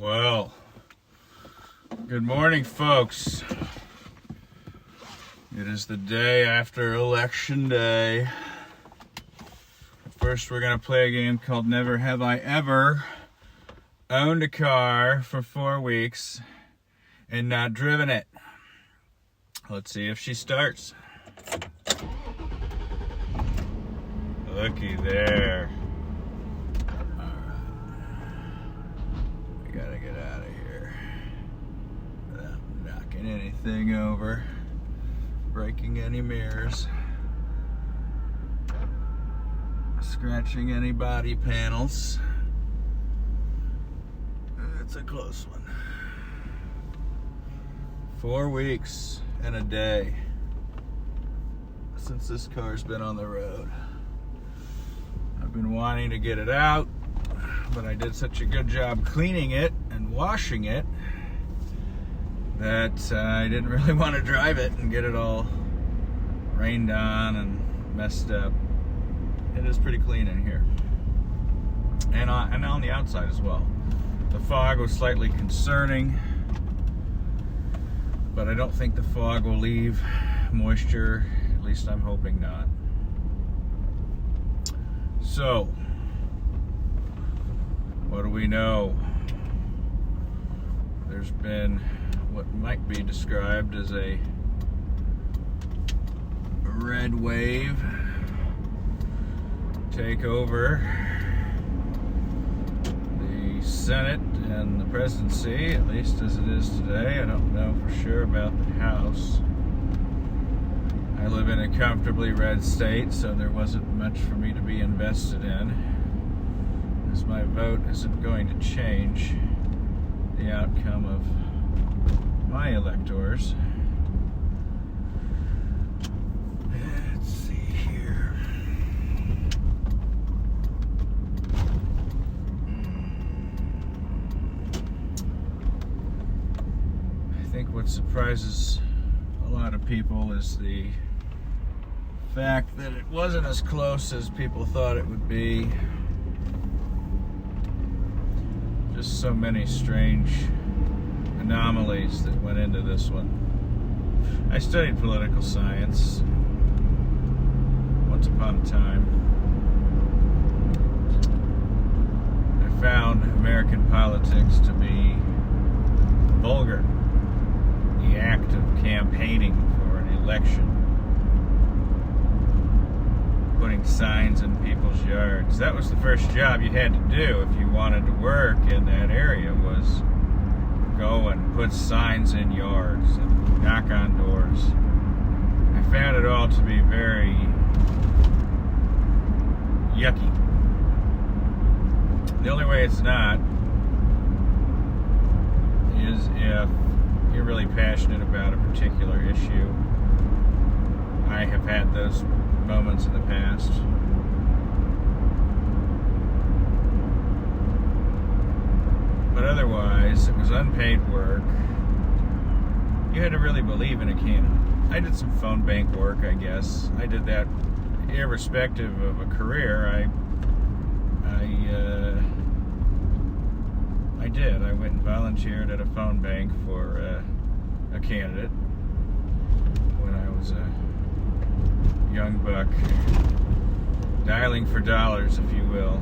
Well, good morning, folks. It is the day after Election Day. First, we're going to play a game called Never Have I Ever Owned a Car for 4 weeks and Not Driven It. Let's see if she starts. Looky there. Gotta get out of here without knocking anything over, breaking any mirrors, scratching any body panels. It's a close one. 4 weeks and a day since this car's been on the road. I've been wanting to get it out, but I did such a good job cleaning it and washing it that I didn't really want to drive it and get it all rained on and messed up. It is pretty clean in here, and on the outside as well. The fog was slightly concerning, but I don't think the fog will leave moisture. At least I'm hoping not. So, what do we know? There's been what might be described as a red wave take over the Senate and the presidency, at least as it is today. I don't know for sure about the House. I live in a comfortably red state, so there wasn't much for me to be invested in, as my vote isn't going to change the outcome of my electors. Let's see here. I think what surprises a lot of people is the fact that it wasn't as close as people thought it would be. Just so many strange anomalies that went into this one. I studied political science once upon a time. I found American politics to be vulgar. The act of campaigning for an election, putting signs in people's yards. That was the first job you had to do if you wanted to work in that area, was go and put signs in yards and knock on doors. I found it all to be very yucky. The only way it's not is if you're really passionate about a particular issue. I have had those moments in the past. But otherwise, it was unpaid work. You had to really believe in a candidate. I did some phone bank work, I guess. I did that irrespective of a career. I did. I went and volunteered at a phone bank for a candidate when I was a young buck, dialing for dollars, if you will.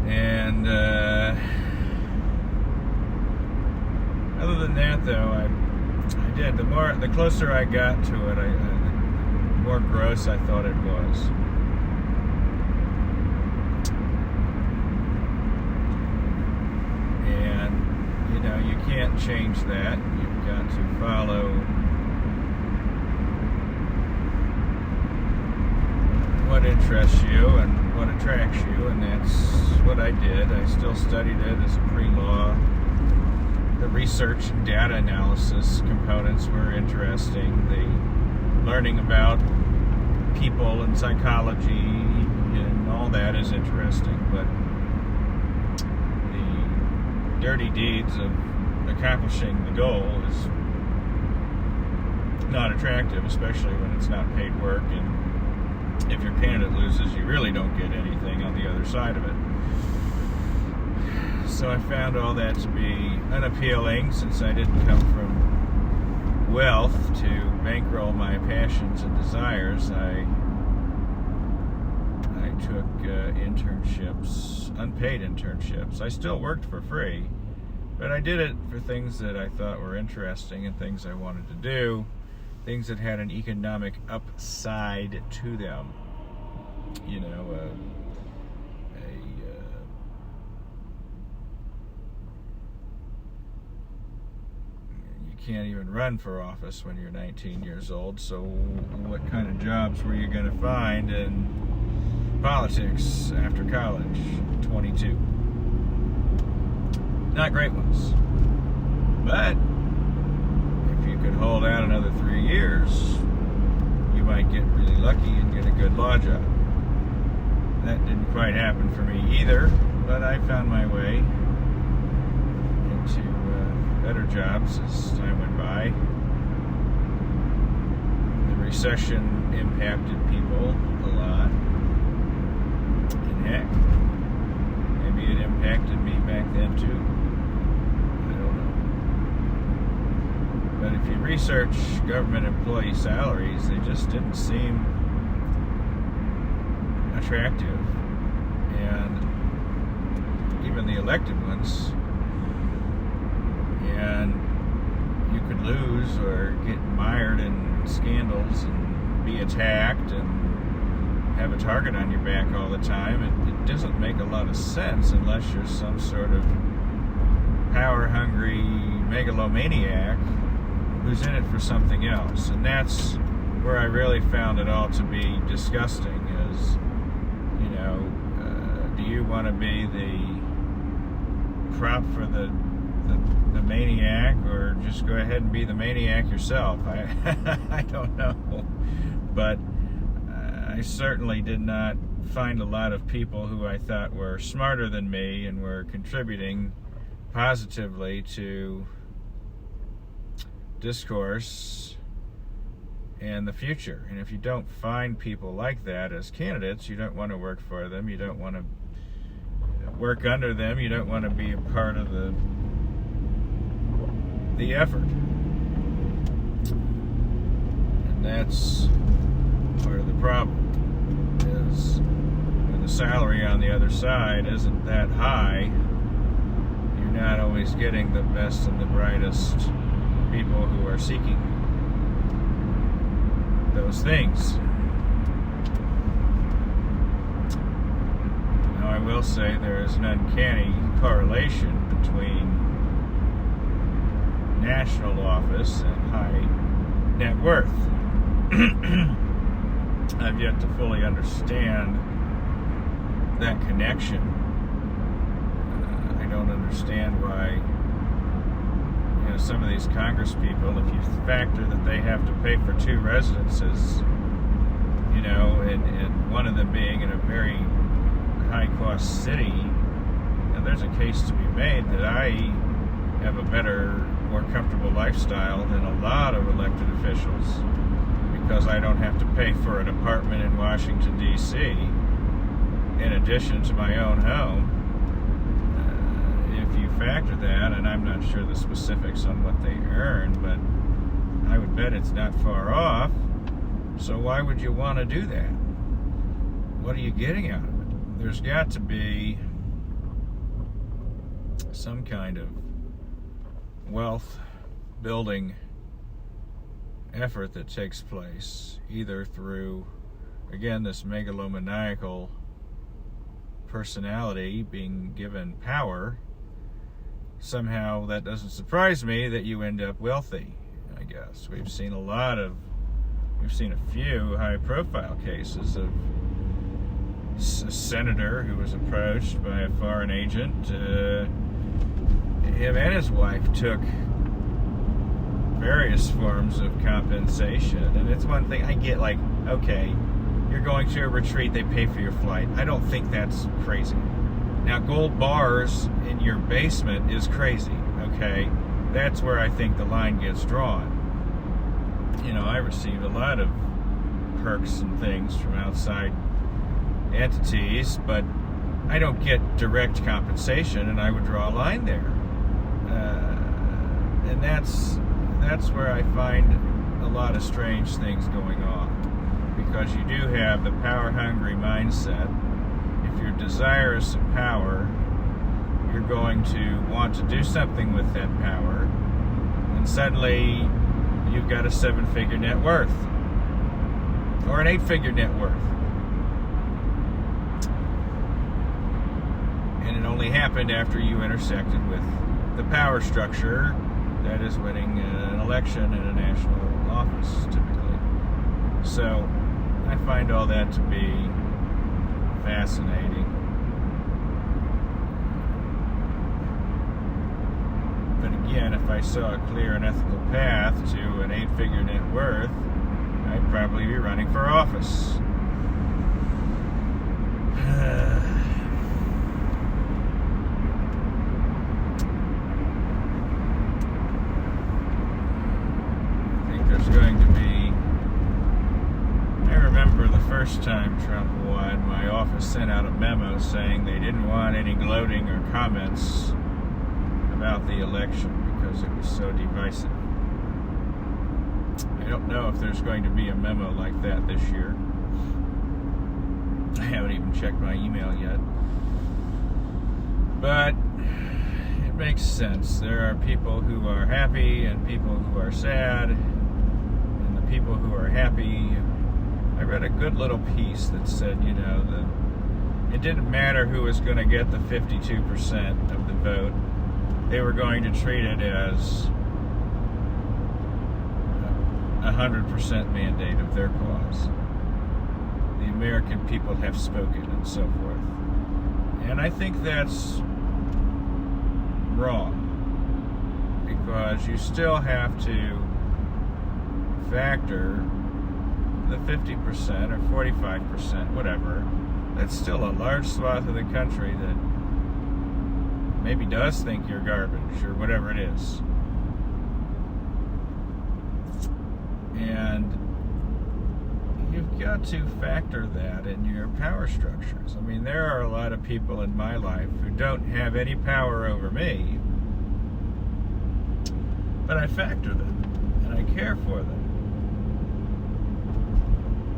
And other than that, though, I did. The closer I got to it, the more gross I thought it was. And you can't change that. You've got to follow what interests you and what attracts you, and that's what I did. I still studied it as a pre-law. The research and data analysis components were interesting. The learning about people and psychology and all that is interesting, but the dirty deeds of accomplishing the goal is not attractive, especially when it's not paid work, and if your candidate loses, you really don't get anything on the other side of it. So I found all that to be unappealing, since I didn't come from wealth to bankroll my passions and desires. I took internships, unpaid internships. I still worked for free, but I did it for things that I thought were interesting and things I wanted to do, things that had an economic upside to them. You know, you can't even run for office when you're 19 years old, so what kind of jobs were you going to find in politics after college, 22? Not great ones. But if you could hold out another 3 years, you might get really lucky and get a good law job. That didn't quite happen for me either, but I found my way into better jobs as time went by. The recession impacted people a lot. And heck, maybe it impacted me back then too. I don't know. But if you research government employee salaries, they just didn't seem attractive. And even the elected ones. And you could lose or get mired in scandals and be attacked and have a target on your back all the time. It doesn't make a lot of sense unless you're some sort of power-hungry megalomaniac who's in it for something else. And that's where I really found it all to be disgusting is, you know, do you want to be the prop for the maniac, or just go ahead and be the maniac yourself? I don't know. But I certainly did not find a lot of people who I thought were smarter than me and were contributing positively to discourse and the future. And if you don't find people like that as candidates, you don't want to work for them, you don't want to work under them, you don't want to be a part of the effort. And that's part of the problem, is when the salary on the other side isn't that high, you're not always getting the best and the brightest people who are seeking those things. Now, I will say there is an uncanny correlation between national office and high net worth. I've yet to fully understand that connection. I don't understand why, you know, some of these Congress people, if you factor that they have to pay for 2 residences, you know, and one of them being in a very high-cost city, and there's a case to be made that I have a better, more comfortable lifestyle than a lot of elected officials, because I don't have to pay for an apartment in Washington, D.C. in addition to my own home. If you factor that, and I'm not sure the specifics on what they earn, but I would bet it's not far off. So why would you want to do that? What are you getting out of it? There's got to be some kind of wealth building effort that takes place, either through, again, this megalomaniacal personality being given power. Somehow that doesn't surprise me that you end up wealthy, I guess. We've seen a few high profile cases of a senator who was approached by a foreign agent. Him and his wife took various forms of compensation. And it's one thing I get, like, okay, you're going to a retreat, they pay for your flight. I don't think that's crazy. Now, gold bars in your basement is crazy, okay? That's where I think the line gets drawn. You know, I received a lot of perks and things from outside entities, but I don't get direct compensation, and I would draw a line there. And that's where I find a lot of strange things going on, because you do have the power-hungry mindset. If you're desirous of power, you're going to want to do something with that power, and suddenly you've got a 7-figure net worth or an 8-figure net worth. And it only happened after you intersected with the power structure that is winning an election in a national office, typically. So I find all that to be fascinating. But again, if I saw a clear and ethical path to an 8-figure net worth, I'd probably be running for office. First time Trump won, my office sent out a memo saying they didn't want any gloating or comments about the election because it was so divisive. I don't know if there's going to be a memo like that this year. I haven't even checked my email yet. But it makes sense. There are people who are happy and people who are sad. And the people who are happy, I read a good little piece that said, you know, that it didn't matter who was going to get the 52% of the vote. They were going to treat it as a 100% mandate of their cause. The American people have spoken, and so forth. And I think that's wrong, because you still have to factor the 50% or 45%, whatever. That's still a large swath of the country that maybe does think you're garbage or whatever it is. And you've got to factor that in your power structures. I mean, there are a lot of people in my life who don't have any power over me, but I factor them and I care for them.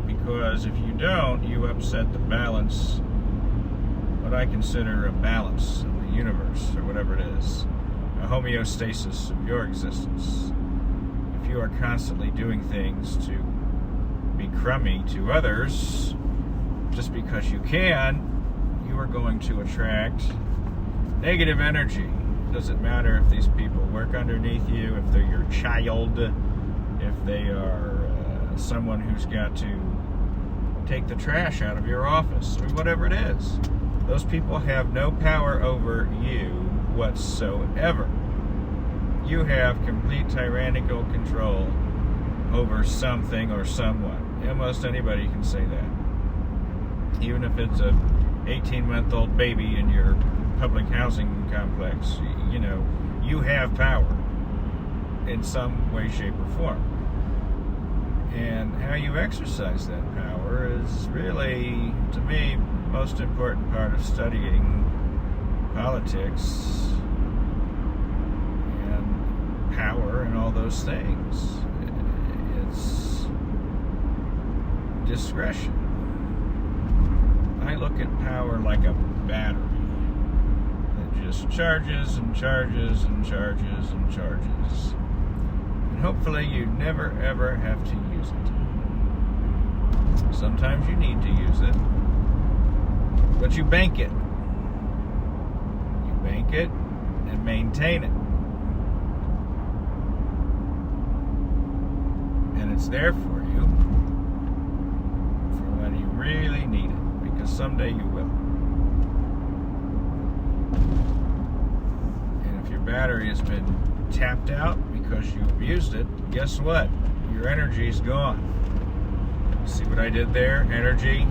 Because if you don't, you upset the balance, what I consider a balance of the universe, or whatever it is, a homeostasis of your existence. If you are constantly doing things to be crummy to others, just because you can, you are going to attract negative energy. It doesn't matter if these people work underneath you, if they're your child, if they are someone who's got to take the trash out of your office, or whatever it is. Those people have no power over you whatsoever. You have complete tyrannical control over something or someone. Almost anybody can say that. Even if it's a 18-month-old baby in your public housing complex, you know, you have power in some way, shape, or form. And how you exercise that power is really, to me, most important part of studying politics and power and all those things. It's discretion. I look at power like a battery that just charges and charges and charges and charges. And hopefully you never ever have to use it. Sometimes you need to use it, but you bank it. You bank it and maintain it. And it's there for you for when you really need it, because someday you will. And if your battery has been tapped out because you abused it, guess what? Your energy's gone. See what I did there? Energy,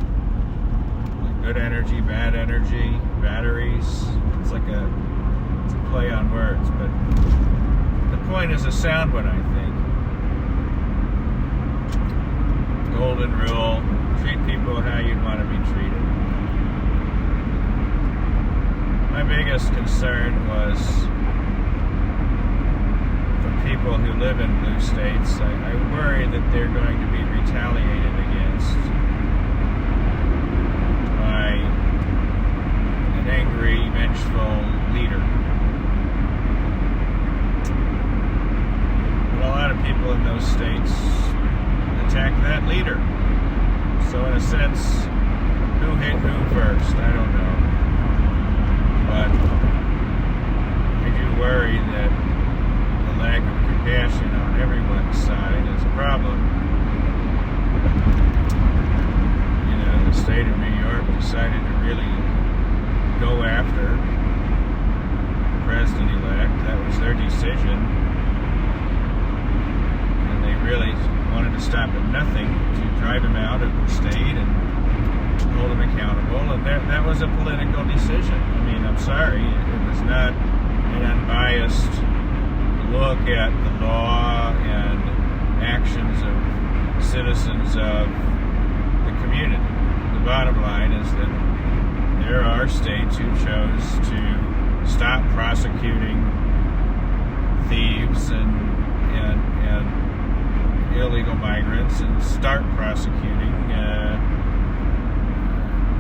like good energy, bad energy, batteries. It's a play on words, but the point is a sound one, I think. Golden rule: treat people how you'd want to be treated. biggest concern was for people who live in blue states. I worry that they're going to be retaliated against by an angry, vengeful leader. But a lot of people in those states attack that leader. So in a sense, who hit who first? I don't know. But I do worry that the lack of compassion on everyone's side is a problem. You know, the state of New York decided to really go after the president-elect. That was their decision. And they really wanted to stop at nothing to drive him out of the state and hold him accountable, and that was a political decision. I mean, I'm sorry, it was not an unbiased look at the law and actions of citizens of the community. The bottom line is that there are states who chose to stop prosecuting thieves and illegal migrants and start prosecuting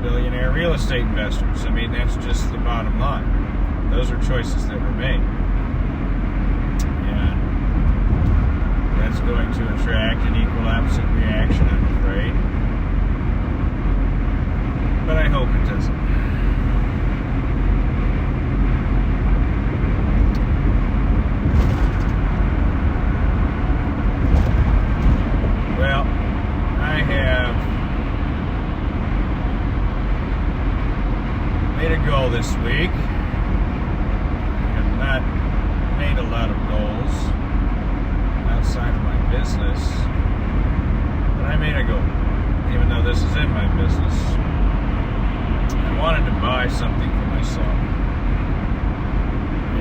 billionaire real estate investors. I mean, that's just the bottom line. Those are choices that were made. And that's going to attract an equal opposite reaction, I'm afraid. But I hope it doesn't. Well, I have made a goal this week. I have not made a lot of goals outside of my business, but I made a goal, even though this is in my business. I wanted to buy something for myself.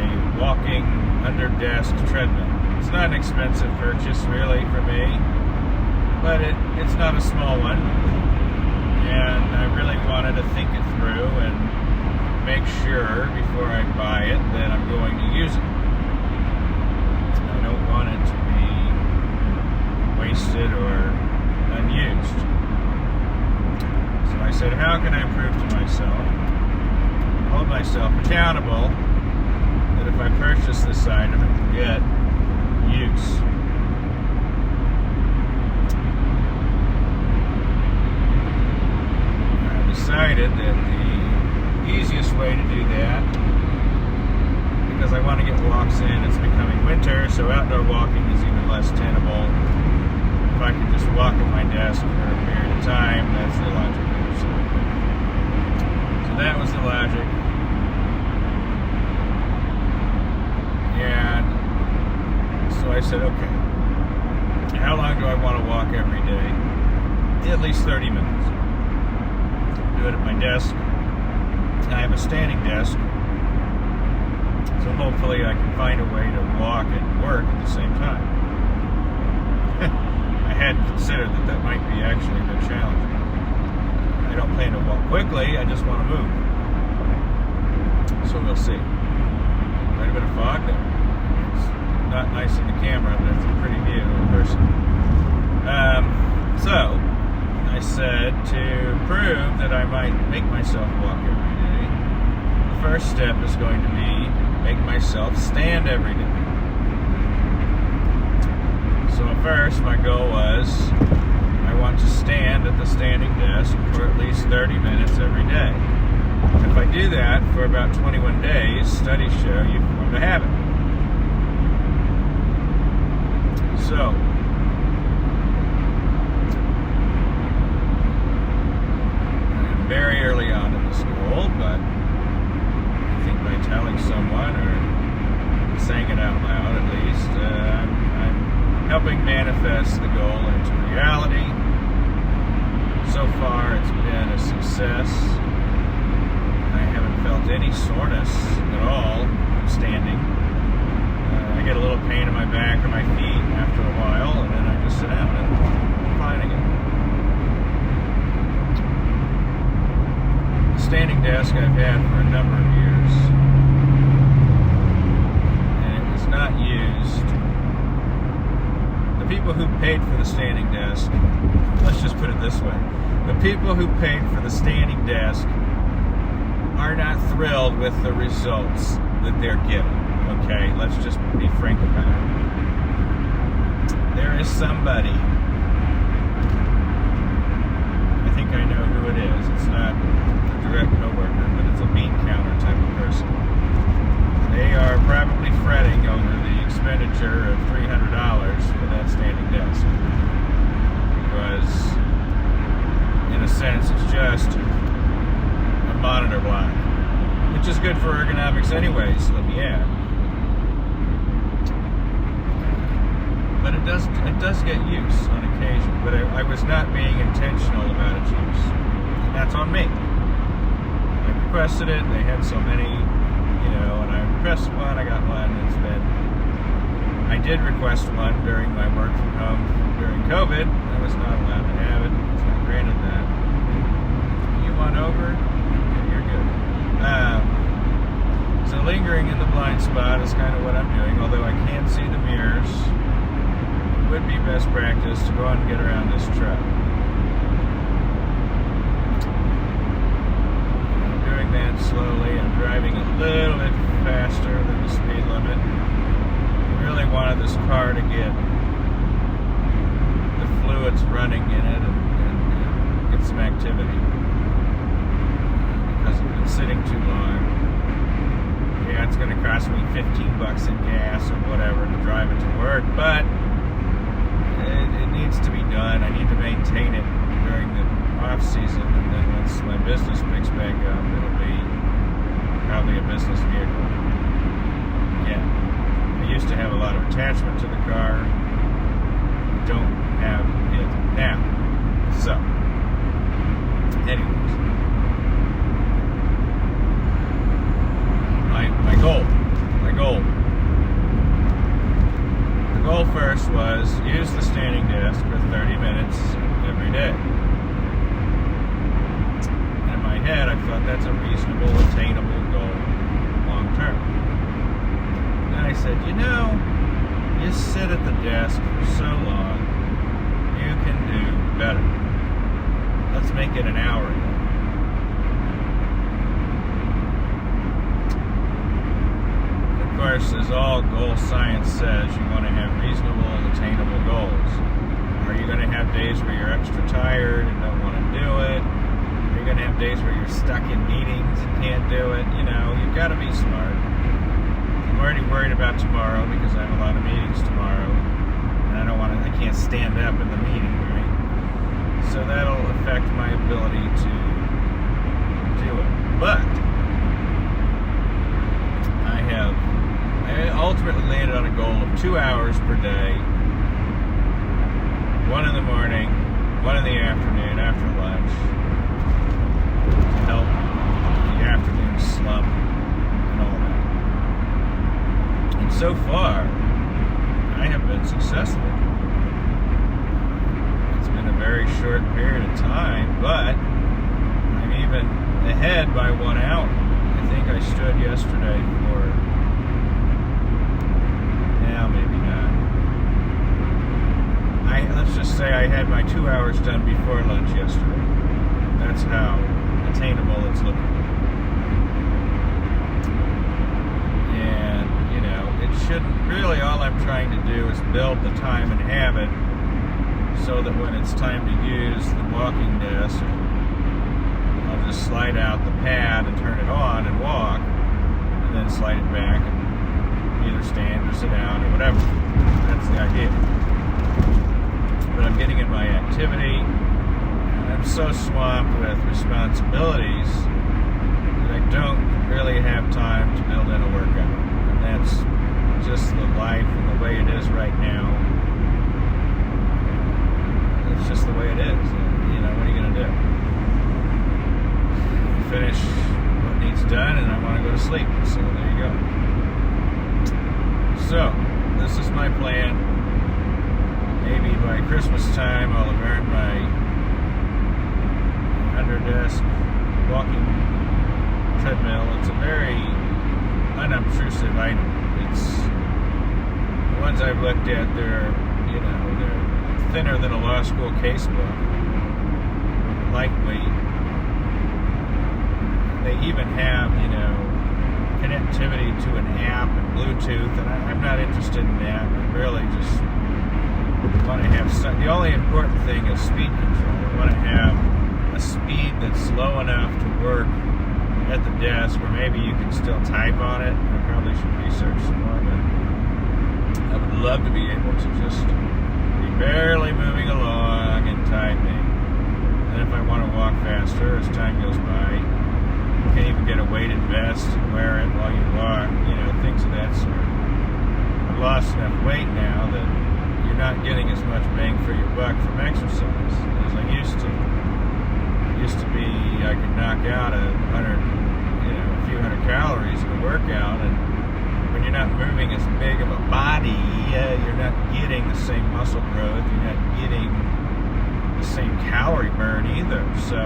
A walking under-desk treadmill. It's not an expensive purchase, really, for me, but it's not a small one. And I really wanted to think it through and make sure before I buy it that I'm going to use it. I don't want it to be wasted or unused. So I said, how can I prove to myself, hold myself accountable, that if I purchase this item, it will get use? I decided that the easiest way to do that, because I want to get walks in, it's becoming winter, so outdoor walking is even less tenable. If I can just walk at my desk for a period of time, that's the logic. So that was the logic. And so I said, okay, how long do I want to walk every day? At least 30 minutes. Do it at my desk. I have a standing desk, so hopefully I can find a way to walk and work at the same time. I hadn't considered that might be actually a bit challenging. I don't plan to walk quickly, I just want to move. So we'll see. Quite a bit of fog there. It's not nice in the camera, but it's a pretty view in person. So I said, to prove that I might make myself walk every day, the first step is going to be make myself stand every day. So at first my goal was, I want to stand at the standing desk for at least 30 minutes every day. If I do that for about 21 days, studies show you form the habit. So, very early on in the school, but I think by telling someone or saying it out loud at least, I'm helping manifest the goal into reality. So far it's been a success. I haven't felt any soreness at all from standing. I get a little pain in my back or my feet after a while, and then I just sit down and I'm fine again. Standing desk I've had for a number of years. not used. The people who paid for the standing desk, let's just put it this way, the people who paid for the standing desk are not thrilled with the results that they're getting. Okay, let's just be frank about it. There is somebody, I think I know who it is. It's not a direct coworker, but it's a bean counter type of person. They are probably fretting over the expenditure of $300 for that standing desk. Because, in a sense, it's just a monitor block. Which is good for ergonomics anyways, let me add. But it does get use on occasion. But I was not being intentional about its use. And that's on me. I requested it, they had so many, and I requested one, I got one, I did request one during my work from home during COVID. I was not allowed to have it. I was not granted that. You want over? Okay, you're good. So lingering in the blind spot is kind of what I'm doing, although I can see the mirrors. It would be best practice to go on and get around this truck. I'm doing that slowly. I'm driving a little bit faster than the speed limit. I really wanted this car to get the fluids running in it and get some activity. Because it's been sitting too long. Yeah, it's going to cost me $15 in gas or whatever to drive it to work, but it needs to be done. I need to maintain it during the off season, and then once my business picks back up, it'll be probably a business vehicle. Yeah, I used to have a lot of attachment to the car. I don't have it now. So, anyways, my goal. The goal first was use the standing desk for 30 minutes every day. And in my head, I thought that's a reasonable, attainable goal long term. Then I said, you sit at the desk for so long, you can do better. Let's make it an hour a day. Of course, as all goal science says, you want to have reasonable, attainable goals. Are you going to have days where you're extra tired and don't want to do it? Are you going to have days where you're stuck in meetings and can't do it? You've got to be smart. I'm already worried about tomorrow because I have a lot of meetings tomorrow, and I can't stand up in the meeting, right? So that'll affect my ability to do it. But I ultimately landed on a goal of 2 hours per day, 1 in the morning, 1 in the afternoon after lunch, to help the afternoon slump and all that. And so far, I have been successful. It's been a very short period of time, but I'm even ahead by 1 hour. I think I stood yesterday for, maybe not. Let's just say I had my 2 hours done before lunch yesterday. That's how attainable it's looking. And, it shouldn't really, all I'm trying to do is build the time and habit so that when it's time to use the walking desk, I'll just slide out the pad and turn it on and walk, and then slide it back and either stand or sit down or whatever. That's the idea. But I'm getting in my activity, and I'm so swamped with responsibilities that I don't really have time to build in a workout. And that's just the life and the way it is right now. It's just the way it is. What are you going to do? Finish what needs done, and I want to go to sleep. So there you go. So, this is my plan. Maybe by Christmas time I'll have earned my under-desk walking treadmill. It's a very unobtrusive item. It's ones I've looked at, they're thinner than a law school casebook, lightweight. They even have, connectivity to an app and Bluetooth, and I'm not interested in that. I really just want to have the only important thing is speed control. I want to have a speed that's slow enough to work at the desk where maybe you can still type on it. I probably should research some more, but I would love to be able to just be barely moving along and typing. And if I want to walk faster as time goes by, you can even get a weighted vest and wear it while you walk, things of that sort. I've lost enough weight now that you're not getting as much bang for your buck from exercise as I used to. It used to be I could knock out a few hundred calories in a workout, and when you're not moving as big of a body, you're not getting the same muscle growth, you're not getting the same calorie burn either. So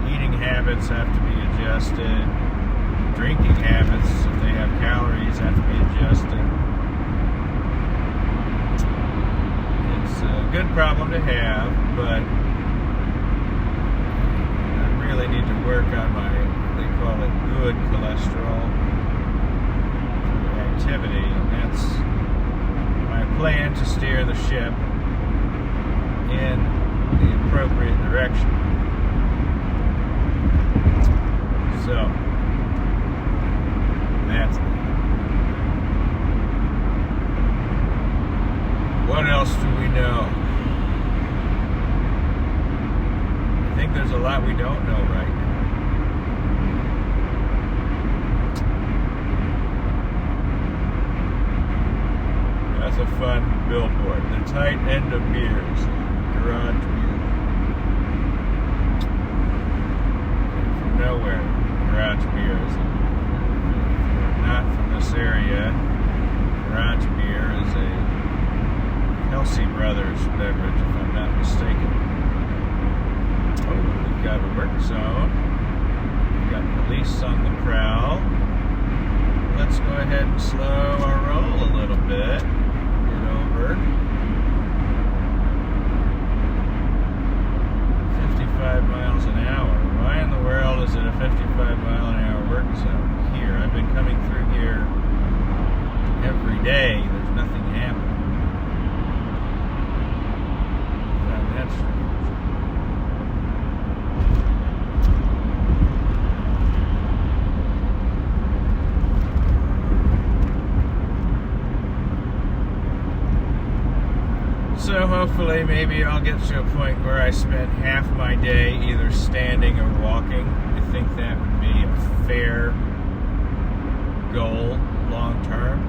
eating habits have to be adjusted. Drinking habits, if they have calories, have to be adjusted. It's a good problem to have, but I really need to work on my, they call it good cholesterol activity, and that's my plan to steer the ship in the appropriate direction. So, that's it. What else do we know? I think there's a lot we don't know right now. That's a fun billboard. The tight end of beers. Garage beer. From nowhere. Garage beer is not from this area. Garage beer is a Kelsey Brothers beverage, if I'm not mistaken. Oh, we've got a work zone. We've got police on the prowl. Let's go ahead and slow our roll a little bit. Get over. 55 miles an hour. Why in the world is it a 55 mile an hour work zone here? I've been coming through here every day. There's nothing happening. That's strange. So hopefully maybe I'll get to a point where I spend half my day either standing or walking. I think that would be a fair goal long term.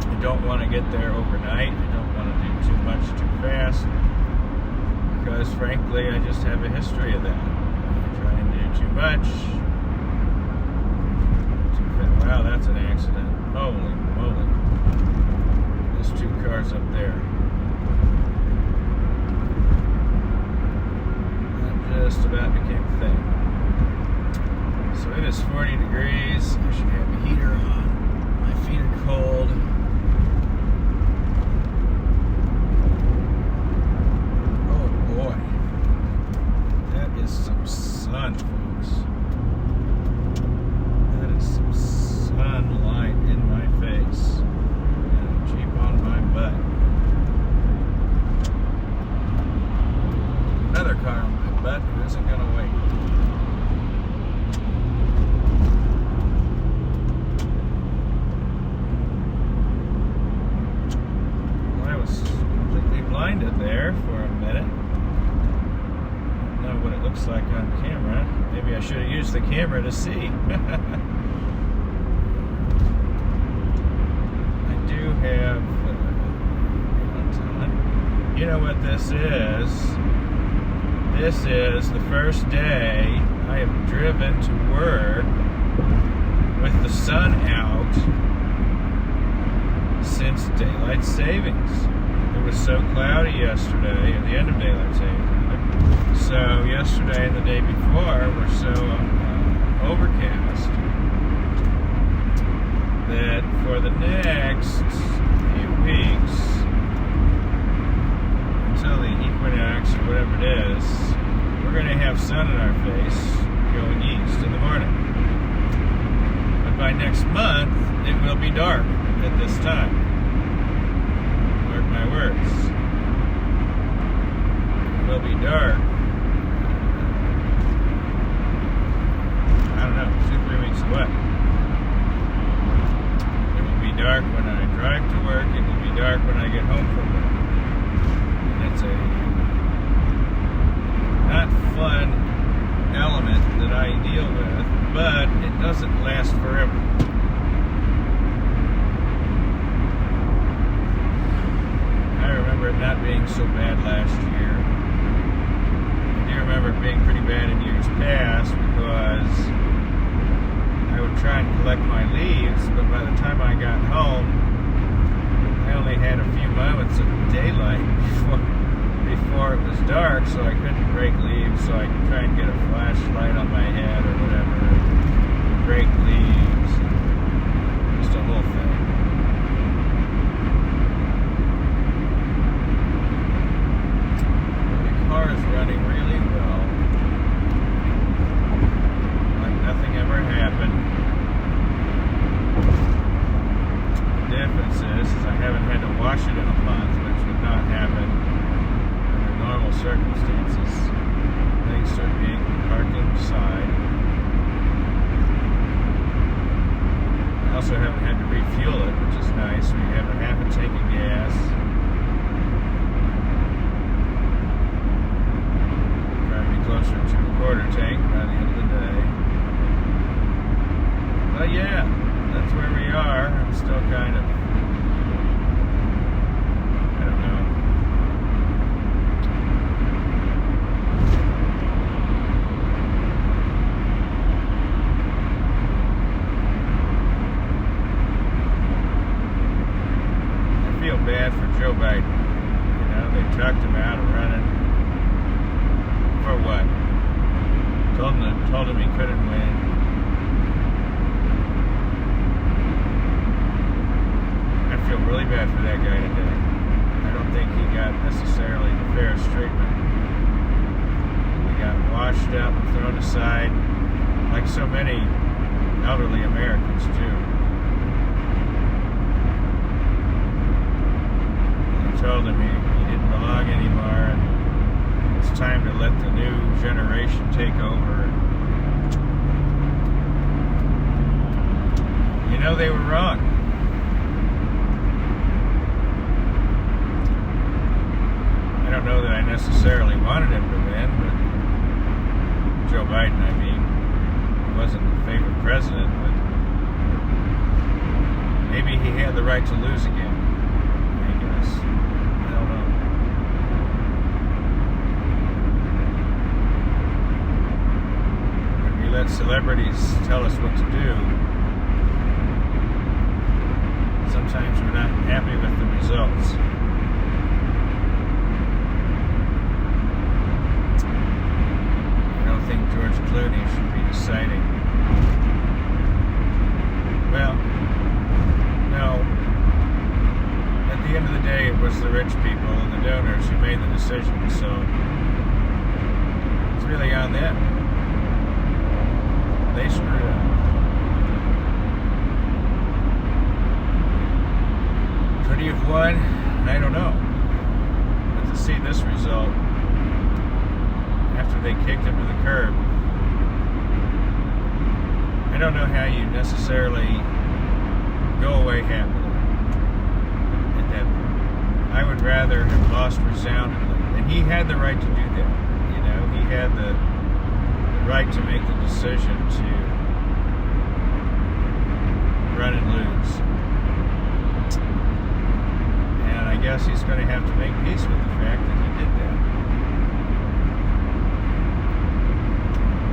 I don't want to get there overnight. I don't want to do too much too fast because frankly I just have a history of that. I try and do too much. Too fast. Wow, that's an accident. Holy moly. There's two cars up there. That just about became a thing. So it is 40 degrees. I should have a heater on. My feet are cold. Oh boy. That is some sun, folks. That is some sunlight in my face. Jeep on my butt. Another car on my butt who isn't going to wait. Well, I was completely blinded there for a minute. I don't know what it looks like on camera. Maybe I should have used the camera to see. Have you know what this is? This is the first day I have driven to work with the sun out since daylight savings. It was so cloudy yesterday at the end of daylight savings. So yesterday and the day before were so overcast that for the next next few weeks, until the equinox or whatever it is, we're going to have sun in our face going east in the morning. But by next month, it will be dark at this time. Mark my words. It will be dark. I don't know, 2-3 weeks away. It will be dark when I drive to work. It will be dark when I get home from work. And it's a not fun element that I deal with, but it doesn't last forever. I remember it not being so bad last year. I do remember it being pretty bad in years past because I would try and collect my leaves, but by the time I got home, I only had a few moments of daylight before it was dark, so I couldn't break leaves, so I could try and get a flashlight on my head or whatever, break leaves, just a whole thing. The car is running really well, like nothing ever happened. The difference is I haven't had to wash it in a month, which would not happen normal circumstances, thanks to it being parked inside. I also haven't had to refuel it, which is nice. We have a half a tank of gas. Try to be closer to a quarter tank by the end of the day. But yeah, that's where we are. I'm still kind of, bad for Joe Biden. You know, they talked him out of running. For what? Told him he couldn't win. I feel really bad for that guy today. I don't think he got necessarily the fairest treatment. He got washed up and thrown aside, like so many elderly Americans do. Told him he didn't belong anymore, and it's time to let the new generation take over. You know, they were wrong. I don't know that I necessarily wanted him to win, but Joe Biden, I mean, he wasn't the favorite president, but maybe he had the right to lose again, I guess. Let celebrities tell us what to do. Sometimes we're not happy with the results. I don't think George Clooney should be deciding. Well, no. At the end of the day, it was the rich people and the donors who made the decision, so it's really on them. They screwed up. Could he have won? I don't know. But to see this result after they kicked him to the curb, I don't know how you necessarily go away happily at that point. I would rather have lost resoundingly. And he had the right to do that. You know, he had the right to make the decision to run and lose. And I guess he's going to have to make peace with the fact that he did that.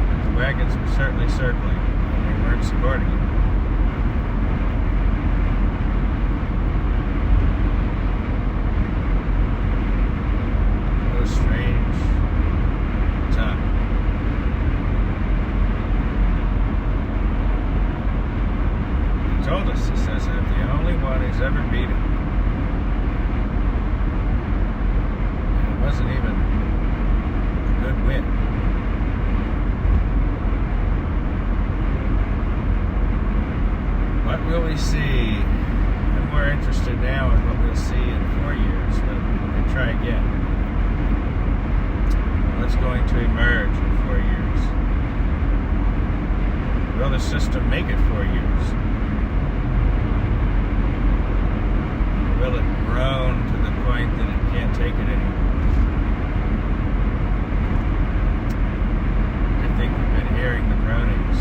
But the wagons were certainly circling, and they weren't supporting him. What a strange time. Told us, he says, that the only only one who's ever beat it. And it wasn't even a good win. What will we see? I'm more interested now in what we'll see in 4 years when we try again. What's going to emerge in 4 years? Will the system make it 4 years? Will it groan to the point that it can't take it anymore? I think we've been hearing the groanings.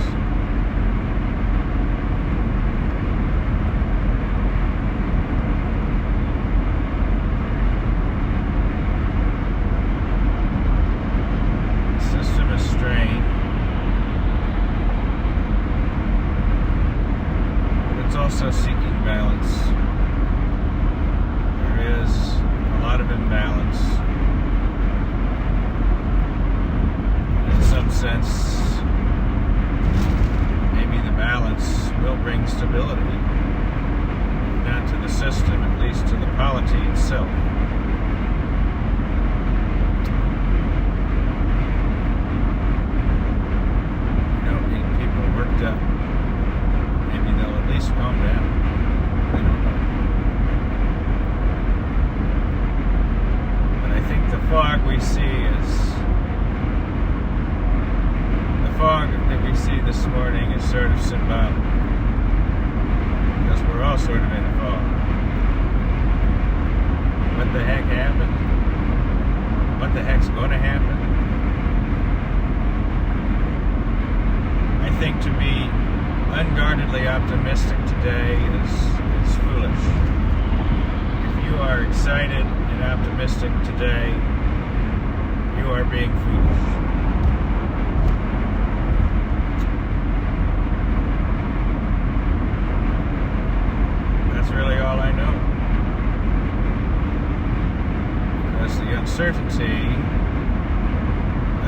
The system is strained, but it's also seeking balance. Is a lot of imbalance. In some sense, maybe the balance will bring stability, not to the system, at least to the polity itself. You don't need people worked up. Maybe they'll at least calm down. We don't know. I think the fog we see that we see this morning is sort of symbolic, because we're all sort of in a fog. What the heck happened? What the heck's going to happen? I think to be unguardedly optimistic today is foolish. If you are excited and optimistic today, you are being foolish. That's really all I know. Because the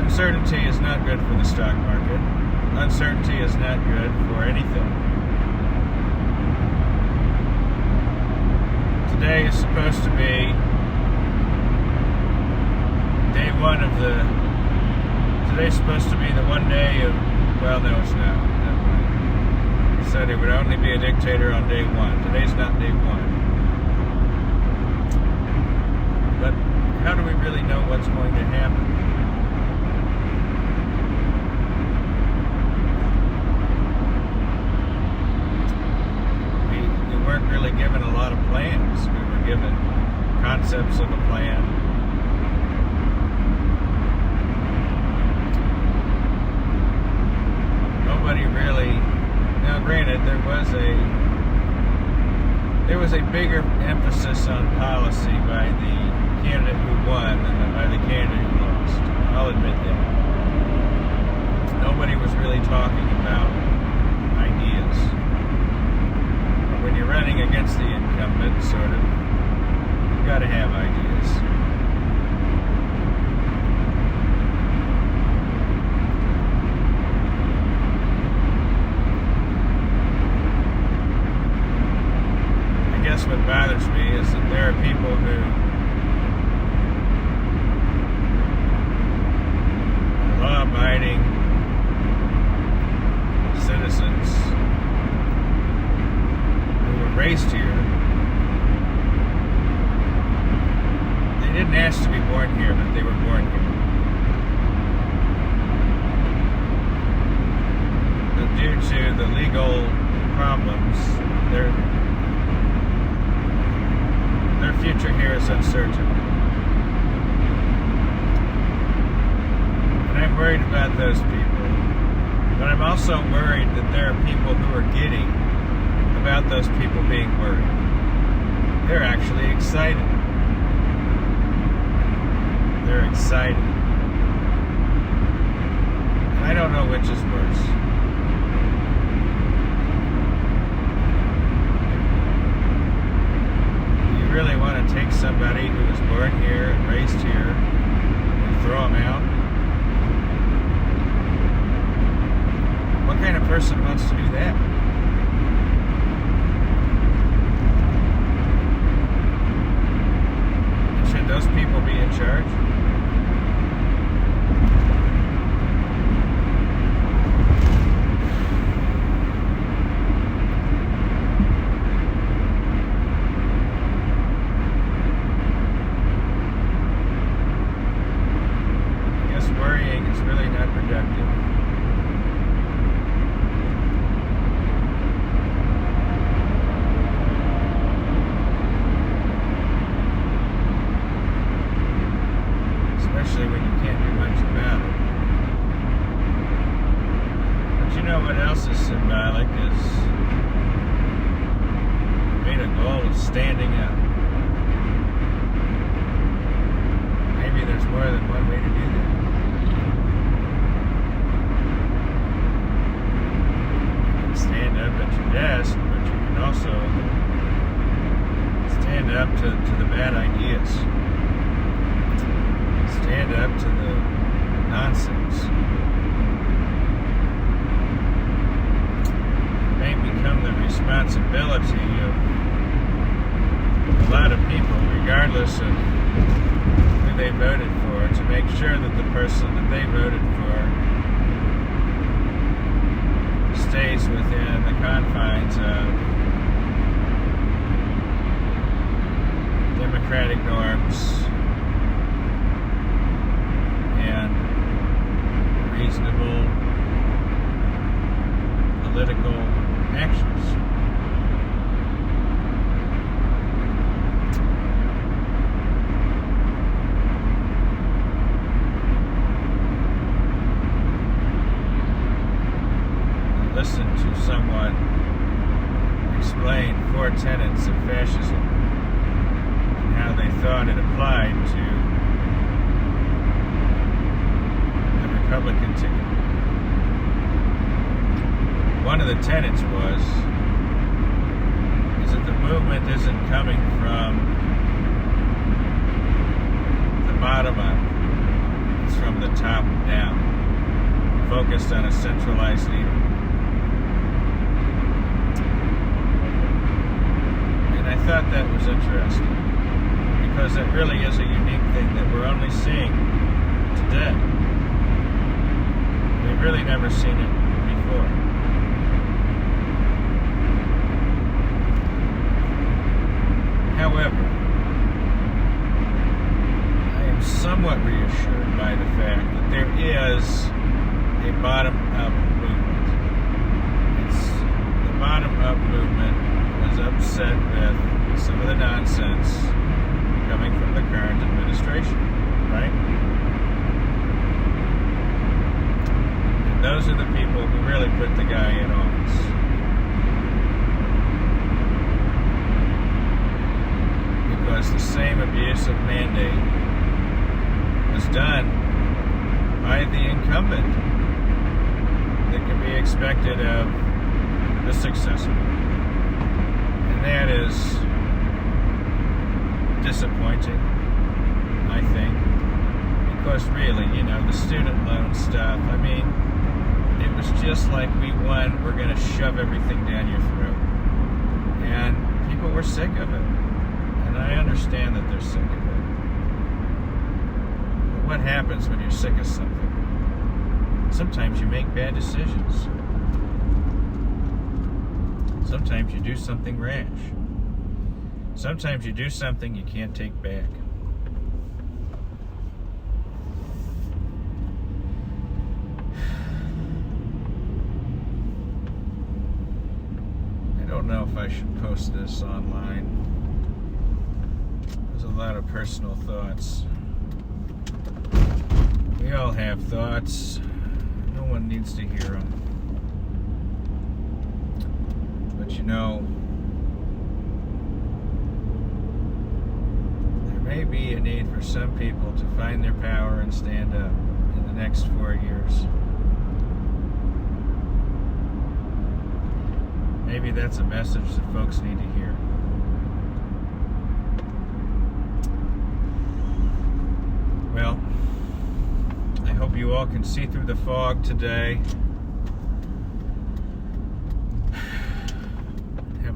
uncertainty is not good for the stock market. Uncertainty is not good for anything. Today is supposed to be day one of today's supposed to be the one day of, well, no, it's not. Never mind. He said he would only be a dictator on day one. Today's not day one. But how do we really know what's going to happen? We weren't really given a lot of plans. We were given concepts of a plan. Nobody really. Now, granted, there was a bigger emphasis on policy by the candidate who won than by the candidate who lost. I'll admit that. Nobody was really talking about ideas. But when you're running against the incumbent, sort of, you've got to have ideas. What bothers me is that there are people who are law-abiding citizens who were raised here. They didn't ask to be born here, but they were born here. But due to the legal problems, their future here is uncertain. And I'm worried about those people. But I'm also worried that there are people who are giddy about those people being worried. They're actually excited. They're excited. And I don't know which is worse. Really want to take somebody who was born here and raised here and throw them out? What kind of person wants to do that? those people be in charge? I guess worrying is really not productive. Especially when you can't do much about it. But you know what else is symbolic is made a goal of standing up. Maybe there's more than one way to do that. You can stand up at your desk, but you can also stand up to the bad ideas. Stand up to the nonsense. It may become the responsibility of a lot of people, regardless of who they voted for, to make sure that the person that they voted for stays within the confines of democratic norms and reasonable political actions. I listened to someone explain 4 tenets of fascism and how they thought it applied to Republican ticket. One of the tenets is that the movement isn't coming from the bottom up, it's from the top down, focused on a centralized leader. And I thought that was interesting, because it really is a unique thing that we're only seeing today. We've really never seen it before. However, I am somewhat reassured by the fact that there is a bottom-up movement. The bottom-up movement was upset with some of the nonsense coming from the current administration, right? Those are the people who really put the guy in office. Because the same abuse of mandate was done by the incumbent that can be expected of the successor. And that is disappointing, I think. Because really, the student loan stuff, I mean, it was just like we won, we're going to shove everything down your throat. And people were sick of it. And I understand that they're sick of it. But what happens when you're sick of something? Sometimes you make bad decisions. Sometimes you do something rash. Sometimes you do something you can't take back. I don't know if I should post this online. There's a lot of personal thoughts. We all have thoughts. No one needs to hear them. But there may be a need for some people to find their power and stand up in the next 4 years. Maybe that's a message that folks need to hear. Well, I hope you all can see through the fog today.